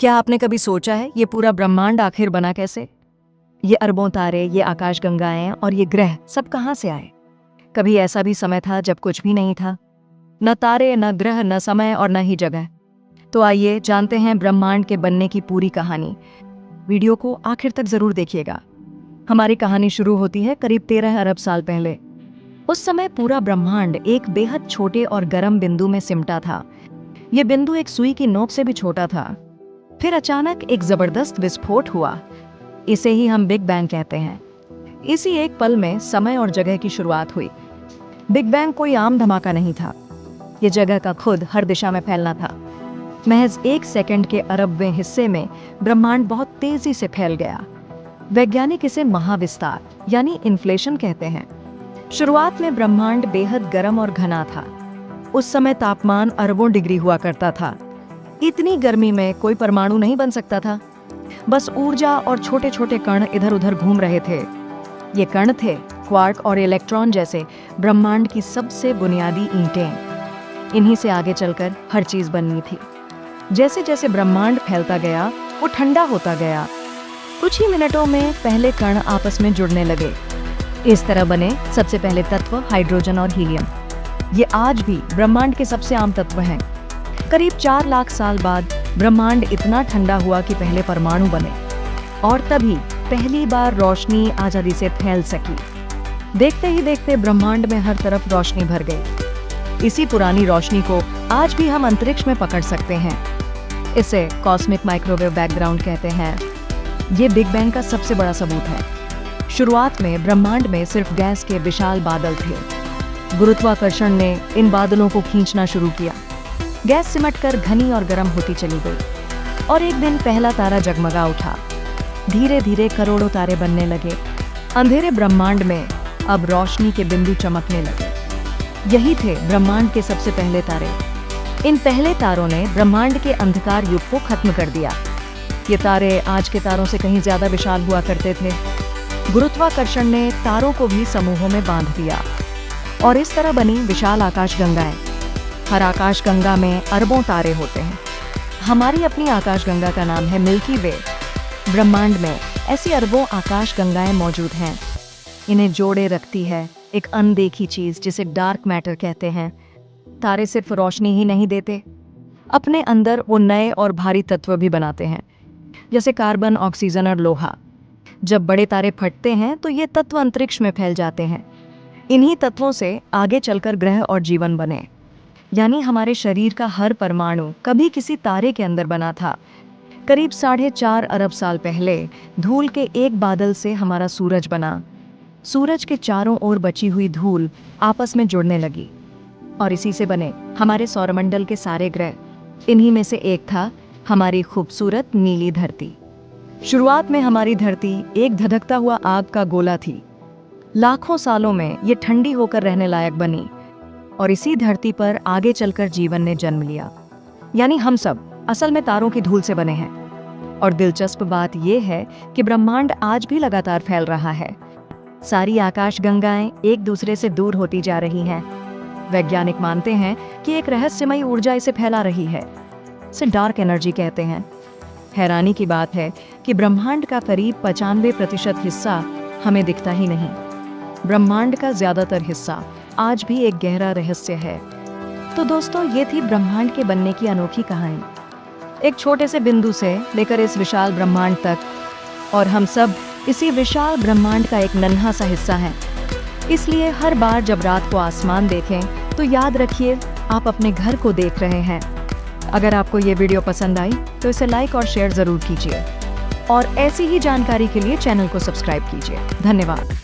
क्या आपने कभी सोचा है ये पूरा ब्रह्मांड आखिर बना कैसे? ये अरबों तारे, ये आकाशगंगाएं और ये ग्रह सब कहाँ से आए? कभी ऐसा भी समय था जब कुछ भी नहीं था, न तारे, न ग्रह, न समय और न ही जगह। तो आइए जानते हैं ब्रह्मांड के बनने की पूरी कहानी। वीडियो को आखिर तक जरूर देखिएगा। हमारी कहानी शुरू होती है करीब 13 अरब साल पहले। उस समय पूरा ब्रह्मांड एक बेहद छोटे और गर्म बिंदु में सिमटा था। ये बिंदु एक सुई की नोक से भी छोटा था। फिर अचानक एक जबरदस्त विस्फोट हुआ। इसे ही हम बिग बैंग कहते हैं। इसी एक पल में समय और जगह की शुरुआत हुई। बिग बैंग कोई आम धमाका नहीं था। ये जगह का खुद हर दिशा में फैलना था। महज 1 सेकंड के अरबवें हिस्से में ब्रह्मांड बहुत तेजी से फैल गया। वैज्ञानिक इसे महाविस्तार यानी इन्फ्लेशन कहते हैं। शुरुआत में ब्रह्मांड बेहद गर्म और घना था। उस समय तापमान अरबों डिग्री हुआ करता था। इतनी गर्मी में कोई परमाणु नहीं बन सकता था। बस ऊर्जा और छोटे छोटे कण इधर उधर घूम रहे थे। ये कण थे क्वार्क और इलेक्ट्रॉन जैसे ब्रह्मांड की सबसे बुनियादी ईंटें। इन्हीं से आगे चलकर हर चीज बननी थी। जैसे जैसे ब्रह्मांड फैलता गया वो ठंडा होता गया। कुछ ही मिनटों में पहले कण आपस में जुड़ने लगे। इस तरह बने सबसे पहले तत्व हाइड्रोजन और हीलियम। ये आज भी ब्रह्मांड के सबसे आम तत्व हैं। करीब 4 लाख साल बाद ब्रह्मांड इतना ठंडा हुआ कि पहले परमाणु बने और तभी पहली बार रोशनी आजादी से फैल सकी। देखते ही देखते ब्रह्मांड में हर तरफ रोशनी भर गई। इसी पुरानी रोशनी को आज भी हम अंतरिक्ष में पकड़ सकते हैं। इसे कॉस्मिक माइक्रोवेव बैकग्राउंड कहते हैं। ये बिग बैंग का सबसे बड़ा सबूत है। शुरुआत में ब्रह्मांड में सिर्फ गैस के विशाल बादल थे। गुरुत्वाकर्षण ने इन बादलों को खींचना शुरू किया। गैस सिमटकर घनी और गर्म होती चली गई और एक दिन पहला तारा जगमगा उठा। धीरे धीरे करोड़ों तारे बनने लगे। अंधेरे ब्रह्मांड में अब रोशनी के बिंदु चमकने लगे। यही थे ब्रह्मांड के सबसे पहले तारे। इन पहले तारों ने ब्रह्मांड के अंधकार युग को खत्म कर दिया। ये तारे आज के तारों से कहीं ज्यादा विशाल हुआ करते थे। गुरुत्वाकर्षण ने तारों को भी समूहों में बांध दिया और इस तरह बनी विशाल आकाशगंगाएं। हर आकाशगंगा में अरबों तारे होते हैं। हमारी अपनी आकाशगंगा का नाम है मिल्की वे। ब्रह्मांड में ऐसी अरबों आकाशगंगाएं मौजूद हैं। इन्हें जोड़े रखती है एक अनदेखी चीज जिसे डार्क मैटर कहते हैं। तारे सिर्फ रोशनी ही नहीं देते, अपने अंदर वो नए और भारी तत्व भी बनाते हैं, जैसे कार्बन, ऑक्सीजन और लोहा। जब बड़े तारे फटते हैं तो ये तत्व अंतरिक्ष में फैल जाते हैं। इन्हीं तत्वों से आगे चलकर ग्रह और जीवन बने। यानी हमारे शरीर का हर परमाणु कभी किसी तारे के अंदर बना था। करीब 4.5 अरब साल पहले धूल के एक बादल से हमारा सूरज बना। सूरज के चारों ओर बची हुई धूल आपस में जुड़ने लगी और इसी से बने हमारे सौरमंडल के सारे ग्रह। इन्हीं में से एक था हमारी खूबसूरत नीली धरती। शुरुआत में हमारी धरती एक धधकता हुआ आग का गोला थी। लाखों सालों में ये ठंडी होकर रहने लायक बनी और इसी धरती पर आगे चलकर जीवन ने जन्म लिया। यानी हम सब असल में तारों की धूल से बने हैं। और दिलचस्प बात यह है कि ब्रह्मांड आज भी लगातार फैल रहा है। सारी आकाशगंगाएं एक दूसरे से दूर होती जा रही हैं। वैज्ञानिक मानते हैं कि एक रहस्यमयी ऊर्जा इसे फैला रही है। इसे डार्क एनर्जी कहते हैं। हैरानी की बात है कि ब्रह्मांड का करीब 95% हिस्सा हमें दिखता ही नहीं। ब्रह्मांड का ज्यादातर हिस्सा आज भी एक गहरा रहस्य है। तो दोस्तों, ये थी ब्रह्मांड के बनने की अनोखी कहानी। एक छोटे से बिंदु से लेकर इस विशाल ब्रह्मांड तक, और हम सब इसी विशाल ब्रह्मांड का एक नन्हा सा हिस्सा हैं। इसलिए हर बार जब रात को आसमान देखें तो याद रखिए आप अपने घर को देख रहे हैं। अगर आपको ये वीडियो पसंद आई तो इसे लाइक और शेयर जरूर कीजिए और ऐसी ही जानकारी के लिए चैनल को सब्सक्राइब कीजिए। धन्यवाद।